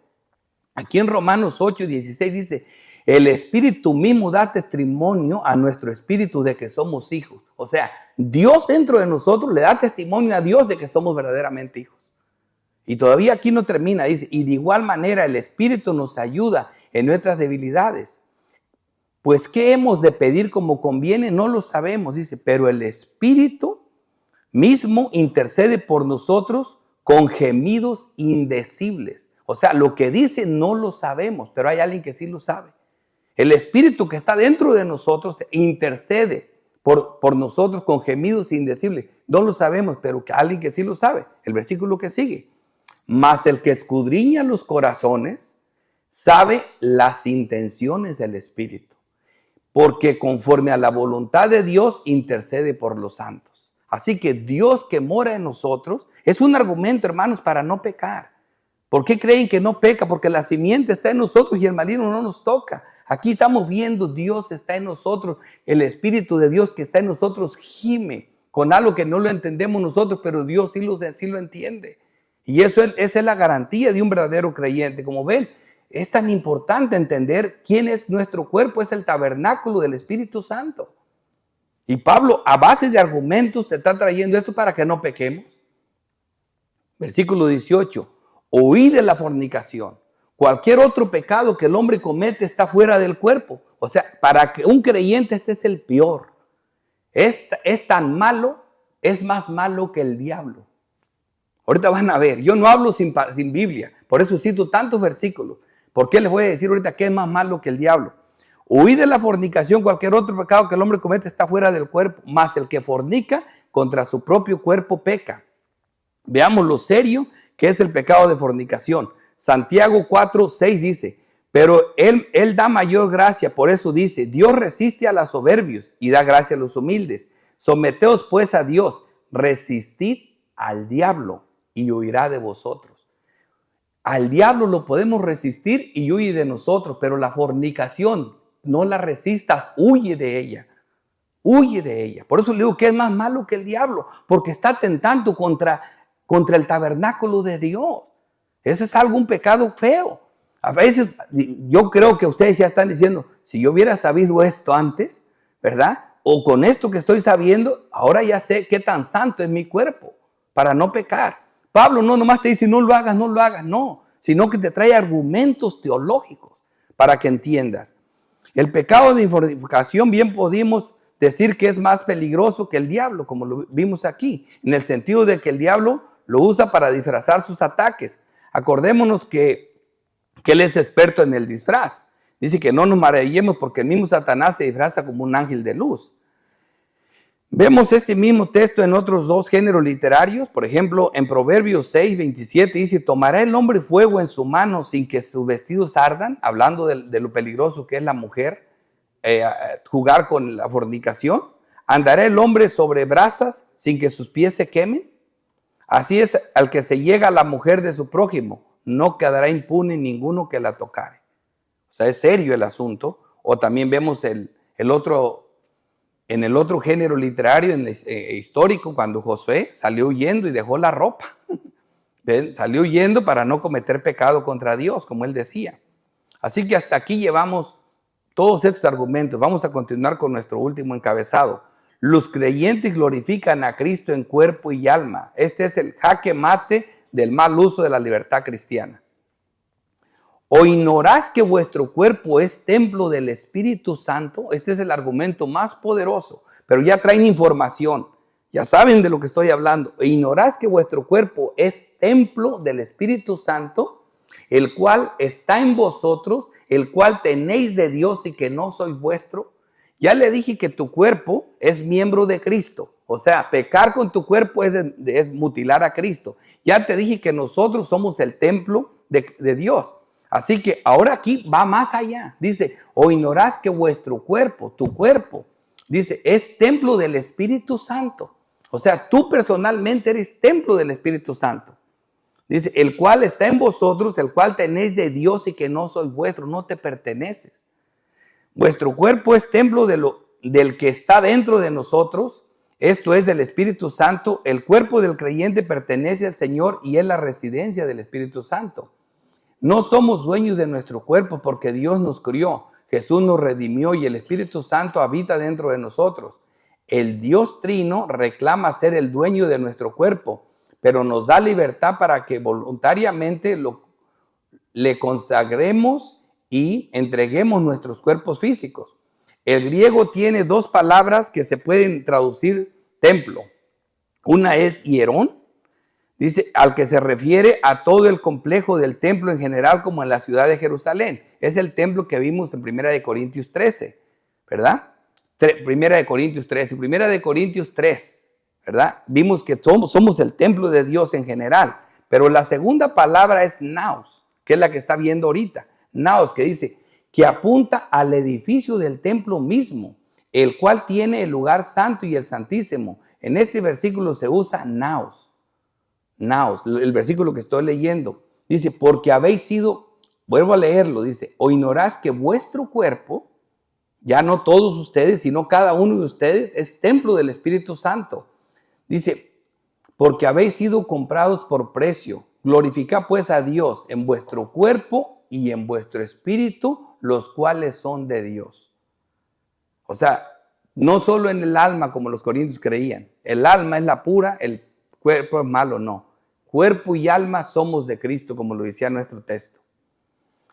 Aquí en Romanos 8:16 dice, el Espíritu mismo da testimonio a nuestro espíritu de que somos hijos. O sea, Dios dentro de nosotros le da testimonio a Dios de que somos verdaderamente hijos. Y todavía aquí no termina, dice, y de igual manera el Espíritu nos ayuda en nuestras debilidades. Pues, ¿qué hemos de pedir como conviene? No lo sabemos, dice, pero el Espíritu mismo intercede por nosotros con gemidos indecibles. O sea, lo que dice no lo sabemos, pero hay alguien que sí lo sabe. El Espíritu que está dentro de nosotros intercede por nosotros con gemidos indecibles. No lo sabemos, pero que alguien que sí lo sabe. El versículo que sigue. Mas el que escudriña los corazones sabe las intenciones del Espíritu, porque conforme a la voluntad de Dios intercede por los santos. Así que Dios que mora en nosotros es un argumento, hermanos, para no pecar. ¿Por qué creen que no peca? Porque la simiente está en nosotros y el maligno no nos toca. Aquí estamos viendo, Dios está en nosotros, el Espíritu de Dios que está en nosotros gime con algo que no lo entendemos nosotros, pero Dios sí lo entiende. Y esa es la garantía de un verdadero creyente. Como ven, es tan importante entender quién es nuestro cuerpo, es el tabernáculo del Espíritu Santo. Y Pablo, a base de argumentos, te está trayendo esto para que no pequemos. Versículo 18, huid de la fornicación. Cualquier otro pecado que el hombre comete está fuera del cuerpo. O sea, para que un creyente este es el peor. Es tan malo, es más malo que el diablo. Ahorita van a ver, yo no hablo sin Biblia, por eso cito tantos versículos. ¿Por qué les voy a decir ahorita que es más malo que el diablo? Huid de la fornicación, cualquier otro pecado que el hombre comete está fuera del cuerpo, mas el que fornica contra su propio cuerpo peca. Veamos lo serio que es el pecado de fornicación. Santiago 4:6 dice, pero él da mayor gracia, por eso dice, Dios resiste a los soberbios y da gracia a los humildes. Someteos pues a Dios, resistid al diablo y huirá de vosotros. Al diablo lo podemos resistir y huye de nosotros, pero la fornicación no la resistas, huye de ella. Huye de ella. Por eso le digo que es más malo que el diablo, porque está atentando contra el tabernáculo de Dios. Eso es un pecado feo. A veces yo creo que ustedes ya están diciendo, si yo hubiera sabido esto antes, ¿verdad? O con esto que estoy sabiendo, ahora ya sé qué tan santo es mi cuerpo para no pecar. Pablo no nomás te dice no lo hagas, no, sino que te trae argumentos teológicos para que entiendas. El pecado de fornicación bien podemos decir que es más peligroso que el diablo, como lo vimos aquí, en el sentido de que el diablo lo usa para disfrazar sus ataques. Acordémonos que él es experto en el disfraz. Dice que no nos maravillemos porque el mismo Satanás se disfraza como un ángel de luz. Vemos este mismo texto en otros dos géneros literarios. Por ejemplo, en Proverbios 6:27 dice, ¿tomará el hombre fuego en su mano sin que sus vestidos ardan? Hablando de lo peligroso que es la mujer, jugar con la fornicación. ¿Andará el hombre sobre brasas sin que sus pies se quemen? Así es al que se llega a la mujer de su prójimo, no quedará impune ninguno que la tocare. O sea, es serio el asunto. O también vemos en el otro género literario, histórico, cuando Josué salió huyendo y dejó la ropa. ¿Ven? Salió huyendo para no cometer pecado contra Dios, como él decía. Así que hasta aquí llevamos todos estos argumentos. Vamos a continuar con nuestro último encabezado. Los creyentes glorifican a Cristo en cuerpo y alma. Este es el jaque mate del mal uso de la libertad cristiana. ¿O ignorás que vuestro cuerpo es templo del Espíritu Santo? Este es el argumento más poderoso, pero ya traen información. Ya saben de lo que estoy hablando. ¿O ignorás que vuestro cuerpo es templo del Espíritu Santo, el cual está en vosotros, el cual tenéis de Dios y que no sois vuestro? Ya le dije que tu cuerpo es miembro de Cristo. O sea, pecar con tu cuerpo es mutilar a Cristo. Ya te dije que nosotros somos el templo de Dios. Así que ahora aquí va más allá. Dice, o ignorás que vuestro cuerpo, tu cuerpo, dice, es templo del Espíritu Santo. O sea, tú personalmente eres templo del Espíritu Santo. Dice, el cual está en vosotros, el cual tenéis de Dios y que no sois vuestro, no te perteneces. Vuestro cuerpo es templo del que está dentro de nosotros, esto es del Espíritu Santo. El cuerpo del creyente pertenece al Señor y es la residencia del Espíritu Santo. No somos dueños de nuestro cuerpo porque Dios nos crió, Jesús nos redimió y el Espíritu Santo habita dentro de nosotros. El Dios Trino reclama ser el dueño de nuestro cuerpo, pero nos da libertad para que voluntariamente le consagremos y entreguemos nuestros cuerpos físicos. El griego tiene dos palabras que se pueden traducir templo. Una es hierón, Dice, al que se refiere a todo el complejo del templo en general, como en la ciudad de Jerusalén. Es el templo que vimos en 1 de Corintios 13, ¿verdad? 1 de Corintios 13, 1 de Corintios 3, ¿verdad? Vimos que somos el templo de Dios en general, pero la segunda palabra es naos, que es la que está viendo ahorita. Naos, que dice, que apunta al edificio del templo mismo, el cual tiene el lugar santo y el santísimo. En este versículo se usa naos. Naos, el versículo que estoy leyendo, dice, porque habéis sido, vuelvo a leerlo, dice, o ignorás que vuestro cuerpo, ya no todos ustedes, sino cada uno de ustedes es templo del Espíritu Santo. Dice, porque habéis sido comprados por precio, glorificad pues a Dios en vuestro cuerpo y en vuestro espíritu, los cuales son de Dios. O sea, no solo en el alma como los corintios creían, el alma es la pura, el cuerpo es malo, no. Cuerpo y alma somos de Cristo, como lo decía nuestro texto.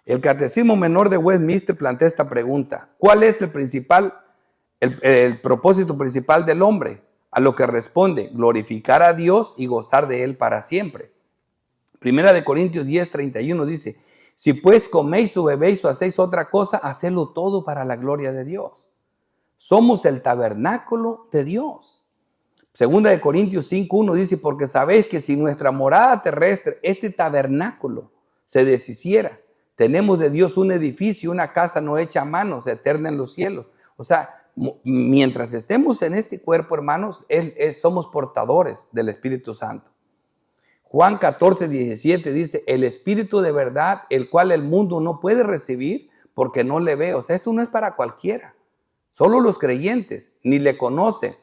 El Catecismo Menor de Westminster plantea esta pregunta. ¿Cuál es el propósito principal del hombre? A lo que responde, glorificar a Dios y gozar de Él para siempre. 1 de Corintios 10, 31 dice, si pues coméis o bebéis o hacéis otra cosa, hacedlo todo para la gloria de Dios. Somos el tabernáculo de Dios. 2 de Corintios 5:1 dice, porque sabéis que si nuestra morada terrestre, este tabernáculo, se deshiciera, tenemos de Dios un edificio, una casa no hecha a manos, eterna en los cielos. O sea, mientras estemos en este cuerpo, hermanos, somos portadores del Espíritu Santo. Juan 14:17 dice, el Espíritu de verdad, el cual el mundo no puede recibir porque no le ve. O sea, esto no es para cualquiera. Solo los creyentes ni le conocen,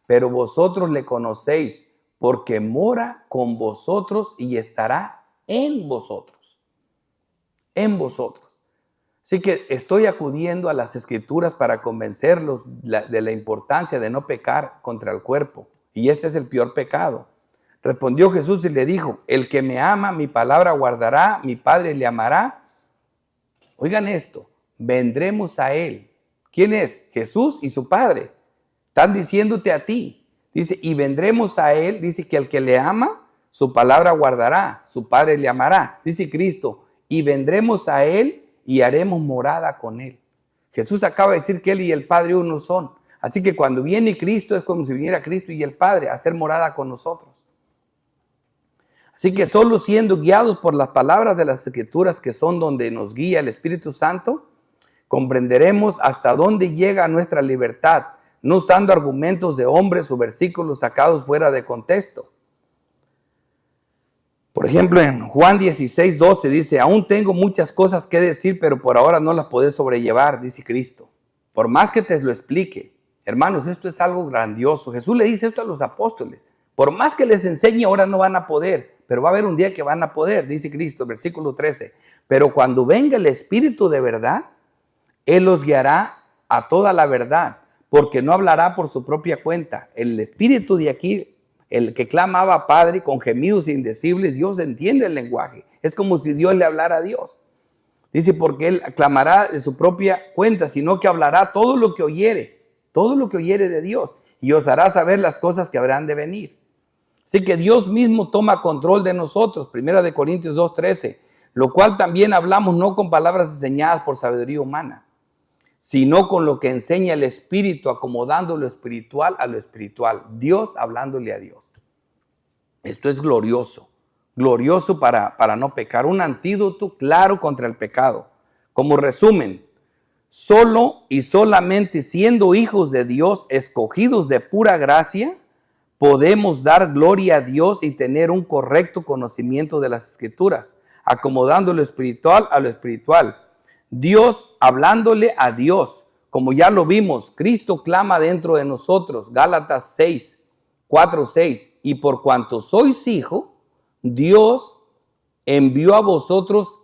pero vosotros le conocéis porque mora con vosotros y estará en vosotros. En vosotros. Así que estoy acudiendo a las Escrituras para convencerlos de la importancia de no pecar contra el cuerpo. Y este es el peor pecado. Respondió Jesús y le dijo, el que me ama, mi palabra guardará, mi Padre le amará. Oigan esto, vendremos a Él. ¿Quién es? Jesús y su Padre. Están diciéndote a ti. Dice, y vendremos a Él. Dice que el que le ama, su palabra guardará, su Padre le amará. Dice Cristo, y vendremos a Él y haremos morada con Él. Jesús acaba de decir que Él y el Padre uno son. Así que cuando viene Cristo es como si viniera Cristo y el Padre a hacer morada con nosotros. Así que solo siendo guiados por las palabras de las Escrituras, que son donde nos guía el Espíritu Santo, comprenderemos hasta dónde llega nuestra libertad, no usando argumentos de hombres o versículos sacados fuera de contexto. Por ejemplo, en Juan 16:12 dice, aún tengo muchas cosas que decir, pero por ahora no las podés sobrellevar, dice Cristo. Por más que te lo explique, hermanos, esto es algo grandioso. Jesús le dice esto a los apóstoles. Por más que les enseñe, ahora no van a poder, pero va a haber un día que van a poder, dice Cristo, versículo 13. Pero cuando venga el Espíritu de verdad, Él los guiará a toda la verdad, porque no hablará por su propia cuenta. El Espíritu de aquí, el que clamaba Padre con gemidos indecibles, Dios entiende el lenguaje. Es como si Dios le hablara a Dios. Dice, porque Él clamará de su propia cuenta, sino que hablará todo lo que oyere de Dios, y os hará saber las cosas que habrán de venir. Así que Dios mismo toma control de nosotros, 1 de Corintios 2:13, lo cual también hablamos no con palabras enseñadas por sabiduría humana, sino con lo que enseña el Espíritu, acomodando lo espiritual a lo espiritual, Dios hablándole a Dios. Esto es glorioso para no pecar, un antídoto claro contra el pecado. Como resumen, solo y solamente siendo hijos de Dios, escogidos de pura gracia, podemos dar gloria a Dios y tener un correcto conocimiento de las Escrituras, acomodando lo espiritual a lo espiritual. Dios hablándole a Dios, como ya lo vimos, Cristo clama dentro de nosotros, Gálatas 4:6, y por cuanto sois hijos, Dios envió a vosotros,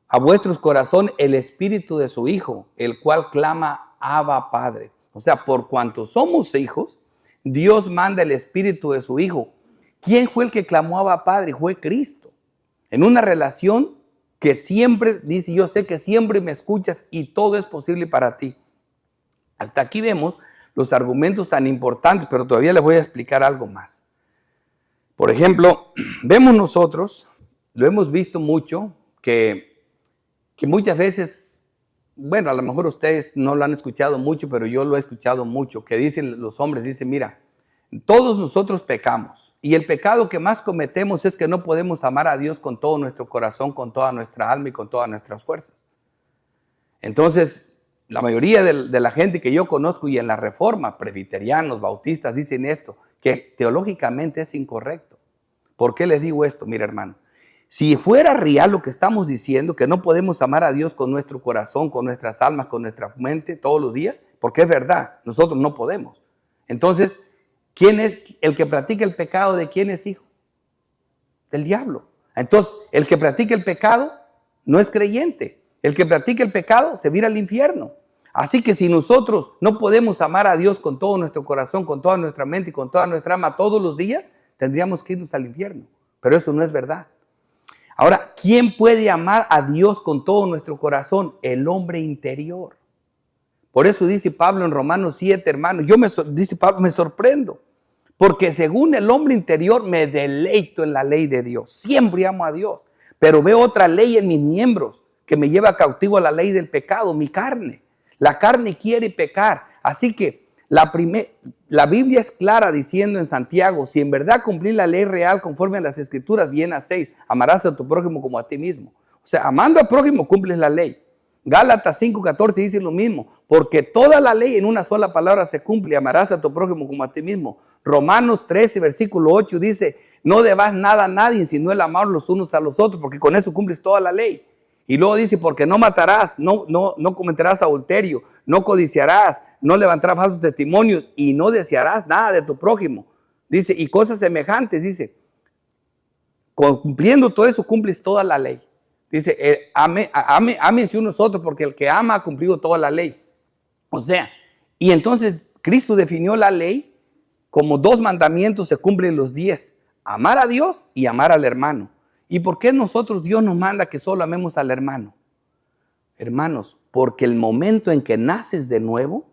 a vuestros corazones, el espíritu de su Hijo, el cual clama, Abba, Padre. O sea, por cuanto somos hijos, Dios manda el espíritu de su Hijo. ¿Quién fue el que clamó Abba, Padre? Fue Cristo. En una relación que siempre dice, yo sé que siempre me escuchas y todo es posible para ti. Hasta aquí vemos los argumentos tan importantes, pero todavía les voy a explicar algo más. Por ejemplo, vemos nosotros, lo hemos visto mucho, que muchas veces, bueno, a lo mejor ustedes no lo han escuchado mucho, pero yo lo he escuchado mucho, que dicen los hombres, dicen, mira, todos nosotros pecamos y el pecado que más cometemos es que no podemos amar a Dios con todo nuestro corazón, con toda nuestra alma y con todas nuestras fuerzas. Entonces, la mayoría de la gente que yo conozco y en la Reforma, presbiterianos, bautistas, dicen esto, que teológicamente es incorrecto. ¿Por qué les digo esto? Mira, hermano, si fuera real lo que estamos diciendo, que no podemos amar a Dios con nuestro corazón, con nuestras almas, con nuestra mente todos los días, porque es verdad, nosotros no podemos. Entonces, ¿quién es el que practica el pecado? ¿De quién es hijo? Del diablo. Entonces, el que practica el pecado no es creyente. El que practica el pecado se vira al infierno. Así que si nosotros no podemos amar a Dios con todo nuestro corazón, con toda nuestra mente y con toda nuestra alma todos los días, tendríamos que irnos al infierno. Pero eso no es verdad. Ahora, ¿quién puede amar a Dios con todo nuestro corazón? El hombre interior. Por eso dice Pablo en Romanos 7, hermano, dice Pablo, me sorprendo. Porque según el hombre interior me deleito en la ley de Dios. Siempre amo a Dios. Pero veo otra ley en mis miembros que me lleva cautivo a la ley del pecado, mi carne. La carne quiere pecar. Así que la Biblia es clara diciendo en Santiago, si en verdad cumplir la ley real conforme a las Escrituras, bien hacéis, amarás a tu prójimo como a ti mismo. O sea, amando al prójimo cumples la ley. Gálatas 5:14 dice lo mismo, porque toda la ley en una sola palabra se cumple, amarás a tu prójimo como a ti mismo. Romanos 13, versículo 8 dice, no debas nada a nadie, sino el amar los unos a los otros, porque con eso cumples toda la ley. Y luego dice, porque no matarás, no cometerás adulterio, no codiciarás, no levantarás falsos testimonios y no desearás nada de tu prójimo. Dice, y cosas semejantes, dice, cumpliendo todo eso cumples toda la ley. Dice, ámense unos otros porque el que ama ha cumplido toda la ley. O sea, y entonces Cristo definió la ley como 2 mandamientos, se cumplen los 10. Amar a Dios y amar al hermano. ¿Y por qué nosotros Dios nos manda que solo amemos al hermano? Hermanos, porque el momento en que naces de nuevo,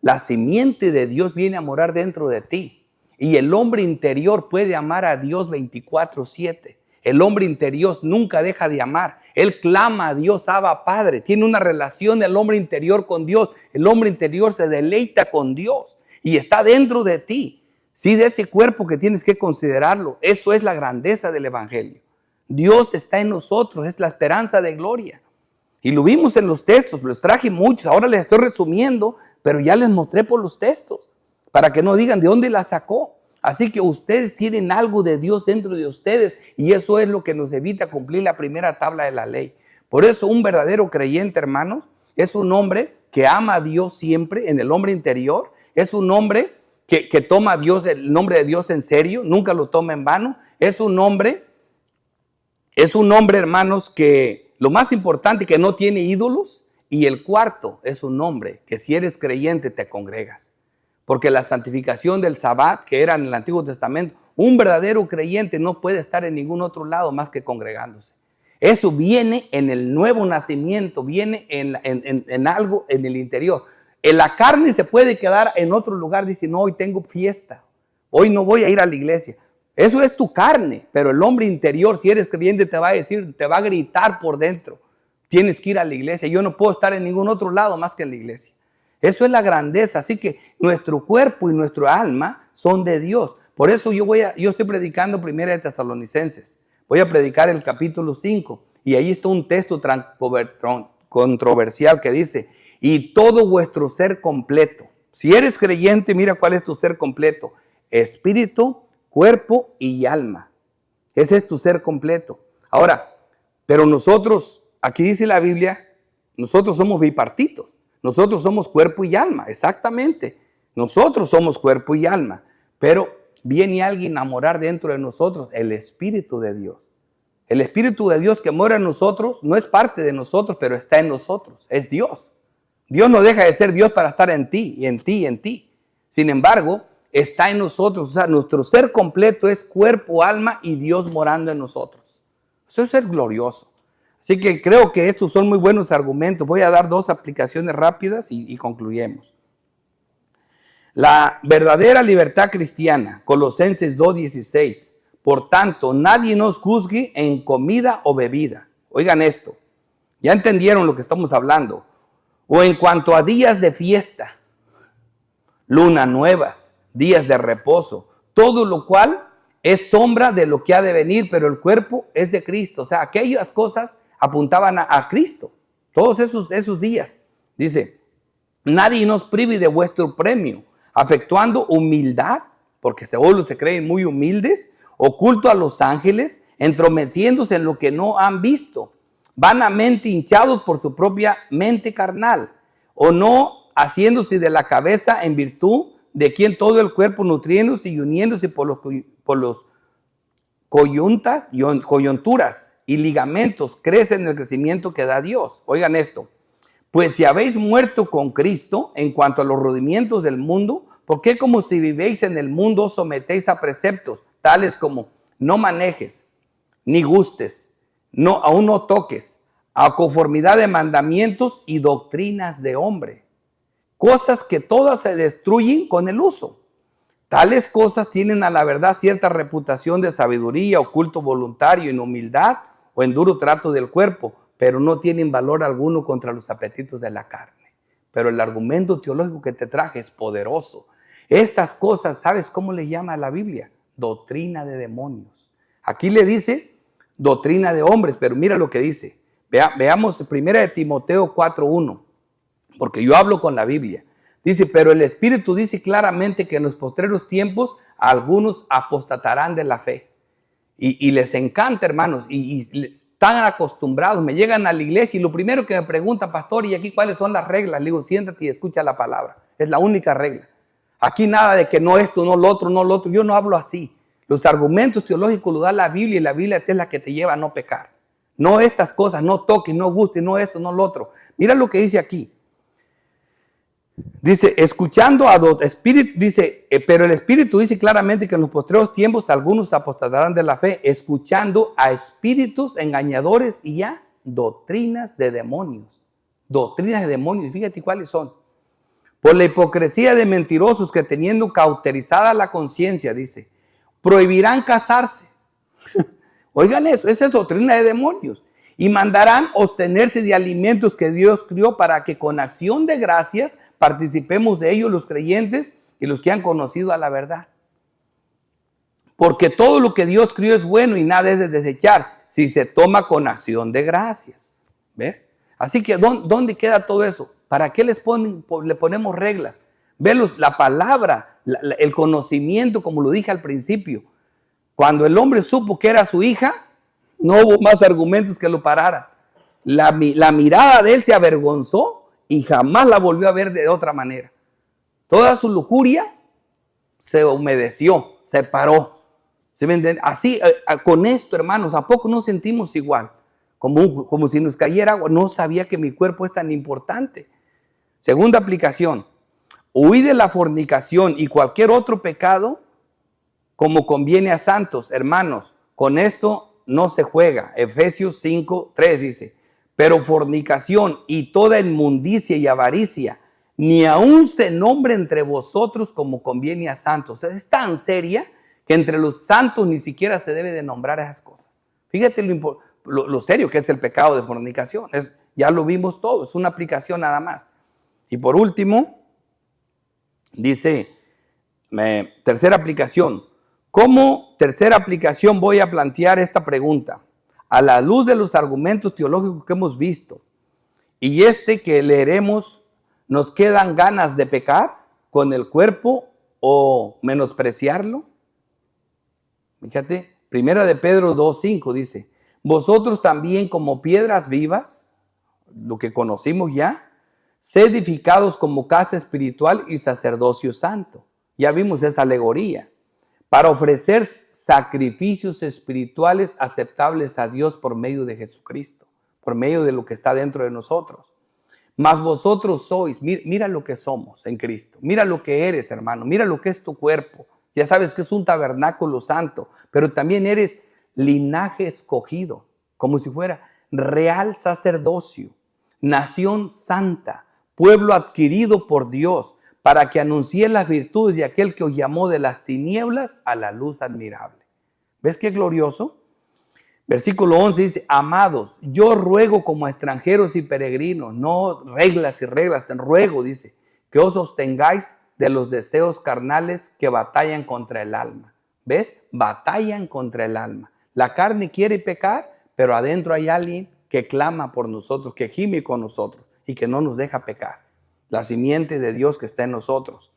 la simiente de Dios viene a morar dentro de ti. Y el hombre interior puede amar a Dios 24/7. El hombre interior nunca deja de amar. Él clama a Dios, Abba Padre. Tiene una relación del hombre interior con Dios. El hombre interior se deleita con Dios y está dentro de ti. Sí, de ese cuerpo que tienes que considerarlo. Eso es la grandeza del evangelio. Dios está en nosotros, es la esperanza de gloria. Y lo vimos en los textos, los traje muchos, ahora les estoy resumiendo, pero ya les mostré por los textos, para que no digan de dónde la sacó. Así que ustedes tienen algo de Dios dentro de ustedes y eso es lo que nos evita cumplir la primera tabla de la ley. Por eso un verdadero creyente, hermanos, es un hombre que ama a Dios siempre en el hombre interior, es un hombre que toma a Dios, el nombre de Dios en serio, nunca lo toma en vano, es un hombre, hermanos, que lo más importante que no tiene ídolos, y el cuarto es un hombre que si eres creyente te congregas. Porque la santificación del Sabbat, que era en el Antiguo Testamento, un verdadero creyente no puede estar en ningún otro lado más que congregándose. Eso viene en el nuevo nacimiento, viene en algo en el interior. En la carne se puede quedar en otro lugar, dice, no, hoy tengo fiesta, hoy no voy a ir a la iglesia. Eso es tu carne, pero el hombre interior, si eres creyente, te va a decir, te va a gritar por dentro, tienes que ir a la iglesia, yo no puedo estar en ningún otro lado más que en la iglesia. Eso es la grandeza, así que nuestro cuerpo y nuestro alma son de Dios. Por eso yo estoy predicando Primera de Tesalonicenses, voy a predicar el capítulo 5 y ahí está un texto controversial que dice, y todo vuestro ser completo. Si eres creyente, mira cuál es tu ser completo, espíritu, cuerpo y alma. Ese es tu ser completo. Ahora, pero nosotros, aquí dice la Biblia, nosotros somos bipartitos. Nosotros somos cuerpo y alma, exactamente. Nosotros somos cuerpo y alma. Pero viene alguien a morar dentro de nosotros, el Espíritu de Dios. El Espíritu de Dios que mora en nosotros no es parte de nosotros, pero está en nosotros. Es Dios. Dios no deja de ser Dios para estar en ti, y en ti, y en ti. Sin embargo, está en nosotros. O sea, nuestro ser completo es cuerpo, alma y Dios morando en nosotros. Eso es ser glorioso. Así que creo que estos son muy buenos argumentos. Voy a dar 2 aplicaciones rápidas y concluyemos. La verdadera libertad cristiana, Colosenses 2:16. por tanto, nadie nos juzgue en comida o bebida. Oigan esto, ya entendieron lo que estamos hablando. O en cuanto a días de fiesta, lunas nuevas, días de reposo, todo lo cual es sombra de lo que ha de venir, pero el cuerpo es de Cristo. O sea, aquellas cosas apuntaban a Cristo, todos esos días. Dice, nadie nos prive de vuestro premio, afectuando humildad, porque según se creen muy humildes, oculto a los ángeles, entrometiéndose en lo que no han visto, vanamente hinchados por su propia mente carnal, o no haciéndose de la cabeza en virtud de quien todo el cuerpo nutriéndose y uniéndose por los coyunturas y ligamentos crece en el crecimiento que da Dios. Oigan esto, pues si habéis muerto con Cristo en cuanto a los rudimientos del mundo, ¿por qué como si vivéis en el mundo os sometéis a preceptos tales como no manejes, ni gustes, aún no toques, a conformidad de mandamientos y doctrinas de hombre? Cosas que todas se destruyen con el uso. Tales cosas tienen a la verdad cierta reputación de sabiduría, oculto voluntario, en humildad o en duro trato del cuerpo, pero no tienen valor alguno contra los apetitos de la carne. Pero el argumento teológico que te traje es poderoso. Estas cosas, ¿sabes cómo le llama a la Biblia? Doctrina de demonios. Aquí le dice doctrina de hombres, pero mira lo que dice. Veamos 1 de Timoteo 4:1, porque yo hablo con la Biblia. Dice, pero el Espíritu dice claramente que en los postreros tiempos algunos apostatarán de la fe. Y les encanta, hermanos, y están acostumbrados, me llegan a la iglesia y lo primero que me preguntan, pastor, ¿y aquí cuáles son las reglas? Le digo, siéntate y escucha la palabra. Es la única regla. Aquí nada de que no esto, no lo otro, no lo otro. Yo no hablo así. Los argumentos teológicos los da la Biblia y la Biblia es la que te lleva a no pecar. No estas cosas, no toques, no gustes, no esto, no lo otro. Mira lo que dice aquí. Dice, escuchando a dos espíritus, dice, pero el Espíritu dice claramente que en los postreros tiempos algunos apostatarán de la fe, escuchando a espíritus engañadores y a doctrinas de demonios. Doctrinas de demonios, fíjate cuáles son. Por la hipocresía de mentirosos que teniendo cauterizada la conciencia, dice, prohibirán casarse. Oigan eso, esa es doctrina de demonios. Y mandarán abstenerse de alimentos que Dios crió para que con acción de gracias participemos de ellos los creyentes y los que han conocido a la verdad. Porque todo lo que Dios crió es bueno y nada es de desechar si se toma con acción de gracias. ¿Ves? Así que, ¿dónde queda todo eso? ¿Para qué le ponemos reglas? Velos, la palabra, el conocimiento, como lo dije al principio. Cuando el hombre supo que era su hija, no hubo más argumentos que lo pararan. La mirada de él se avergonzó y jamás la volvió a ver de otra manera. Toda su lujuria se humedeció, se paró. ¿Sí me entienden? Así, con esto, hermanos, ¿a poco no sentimos igual? Como si nos cayera agua. No sabía que mi cuerpo es tan importante. Segunda aplicación. Huid de la fornicación y cualquier otro pecado como conviene a santos, hermanos. Con esto no se juega. Efesios 5:3 dice, pero fornicación y toda inmundicia y avaricia, ni aun se nombre entre vosotros como conviene a santos. Es tan seria que entre los santos ni siquiera se debe de nombrar esas cosas. Fíjate lo serio que es el pecado de fornicación. Ya lo vimos todo, es una aplicación nada más. Y por último, dice, tercera aplicación. Como tercera aplicación voy a plantear esta pregunta. A la luz de los argumentos teológicos que hemos visto y que leeremos, ¿nos quedan ganas de pecar con el cuerpo o menospreciarlo? Fíjate, 1 de Pedro 2:5 dice, vosotros también como piedras vivas, lo que conocimos ya, sed edificados como casa espiritual y sacerdocio santo. Ya vimos esa alegoría. Para ofrecer sacrificios espirituales aceptables a Dios por medio de Jesucristo, por medio de lo que está dentro de nosotros. Mas vosotros sois, mira lo que somos en Cristo, mira lo que eres, hermano, mira lo que es tu cuerpo. Ya sabes que es un tabernáculo santo, pero también eres linaje escogido, como si fuera real sacerdocio, nación santa, pueblo adquirido por Dios, para que anuncie las virtudes de aquel que os llamó de las tinieblas a la luz admirable. ¿Ves qué glorioso? Versículo 11 dice, amados, yo ruego como a extranjeros y peregrinos, no reglas y reglas, ruego, dice, que os sostengáis de los deseos carnales que batallan contra el alma. ¿Ves? Batallan contra el alma. La carne quiere pecar, pero adentro hay alguien que clama por nosotros, que gime con nosotros y que no nos deja pecar. La simiente de Dios que está en nosotros.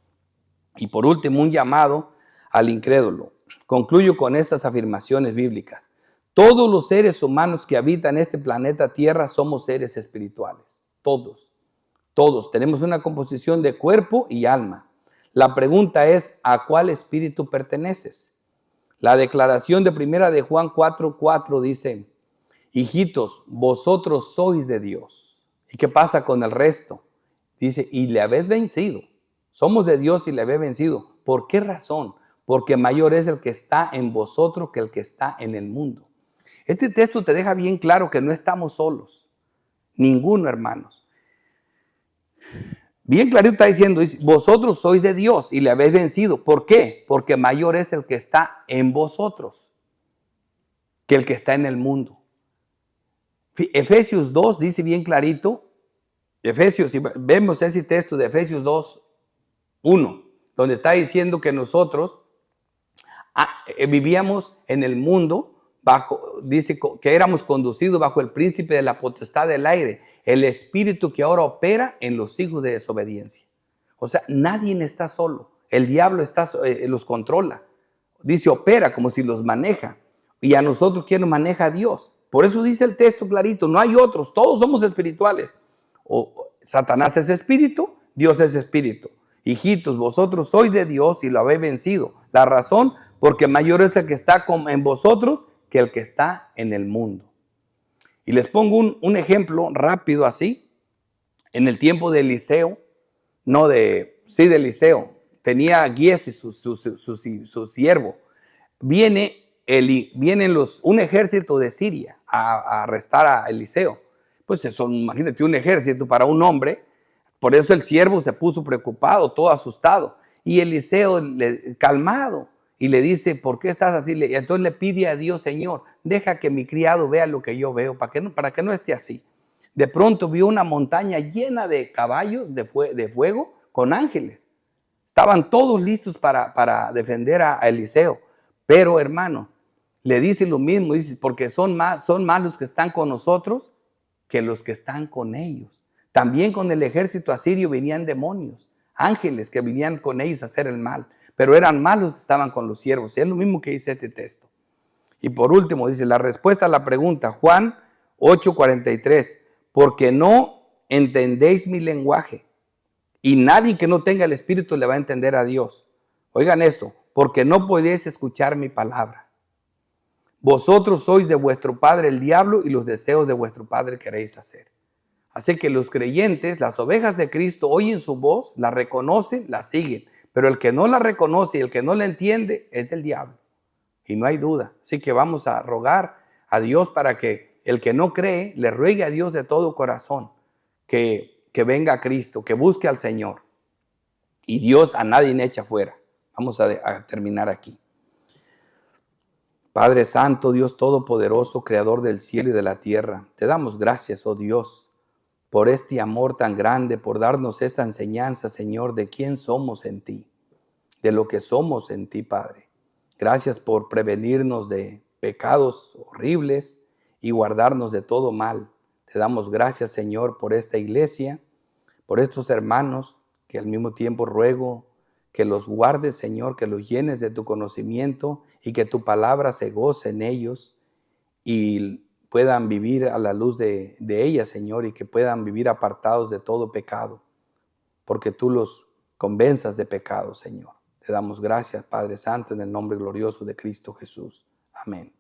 Y por último, un llamado al incrédulo. Concluyo con estas afirmaciones bíblicas. Todos los seres humanos que habitan este planeta Tierra somos seres espirituales. Todos tenemos una composición de cuerpo y alma. La pregunta es, ¿a cuál espíritu perteneces? La declaración de primera de Juan 4:4 dice, hijitos, vosotros sois de Dios. ¿Y qué pasa con el resto? Dice, y le habéis vencido. Somos de Dios y le habéis vencido. ¿Por qué razón? Porque mayor es el que está en vosotros que el que está en el mundo. Este texto te deja bien claro que no estamos solos. Ninguno, hermanos. Bien clarito está diciendo, vosotros sois de Dios y le habéis vencido. ¿Por qué? Porque mayor es el que está en vosotros que el que está en el mundo. Efesios 2 dice bien clarito, si vemos ese texto de Efesios 2:1, donde está diciendo que nosotros vivíamos en el mundo, dice que éramos conducidos bajo el príncipe de la potestad del aire, el espíritu que ahora opera en los hijos de desobediencia. O sea, nadie está solo. El diablo los controla. Dice opera como si los maneja. Y a nosotros, ¿quién nos maneja? A Dios. Por eso dice el texto clarito, no hay otros, todos somos espirituales. Satanás es espíritu, Dios es espíritu. Hijitos, vosotros sois de Dios y lo habéis vencido. La razón, porque mayor es el que está en vosotros que el que está en el mundo. Y les pongo un ejemplo rápido así. En el tiempo de Eliseo, de Eliseo, tenía Giezi, su siervo. Viene un ejército de Siria a arrestar a Eliseo. Pues eso, imagínate un ejército para un hombre. Por eso el siervo se puso preocupado, todo asustado. Y Eliseo, calmado, y le dice, ¿por qué estás así? Y entonces le pide a Dios, Señor, deja que mi criado vea lo que yo veo, para que no esté así. De pronto vio una montaña llena de caballos de fuego con ángeles. Estaban todos listos para defender a Eliseo. Pero, hermano, le dice lo mismo, dice, porque son más los que están con nosotros que los que están con ellos. También con el ejército asirio venían demonios, ángeles que venían con ellos a hacer el mal, pero eran malos que estaban con los siervos. Y es lo mismo que dice este texto. Y por último, dice la respuesta a la pregunta, Juan 8:43, porque no entendéis mi lenguaje, y nadie que no tenga el Espíritu le va a entender a Dios. Oigan esto, porque no podéis escuchar mi palabra. Vosotros sois de vuestro padre el diablo y los deseos de vuestro padre queréis hacer. Así que los creyentes, las ovejas de Cristo, oyen su voz, la reconocen, la siguen. Pero el que no la reconoce y el que no la entiende es del diablo. Y no hay duda. Así que vamos a rogar a Dios para que el que no cree le ruegue a Dios de todo corazón que venga a Cristo, que busque al Señor. Y Dios a nadie echa fuera. Vamos a terminar aquí. Padre Santo, Dios Todopoderoso, Creador del cielo y de la tierra, te damos gracias, oh Dios, por este amor tan grande, por darnos esta enseñanza, Señor, de quién somos en ti, de lo que somos en ti, Padre. Gracias por prevenirnos de pecados horribles y guardarnos de todo mal. Te damos gracias, Señor, por esta iglesia, por estos hermanos, que al mismo tiempo ruego que los guardes, Señor, que los llenes de tu conocimiento y que tu palabra se goce en ellos y puedan vivir a la luz de ella, Señor, y que puedan vivir apartados de todo pecado, porque tú los convenzas de pecado, Señor. Te damos gracias, Padre Santo, en el nombre glorioso de Cristo Jesús. Amén.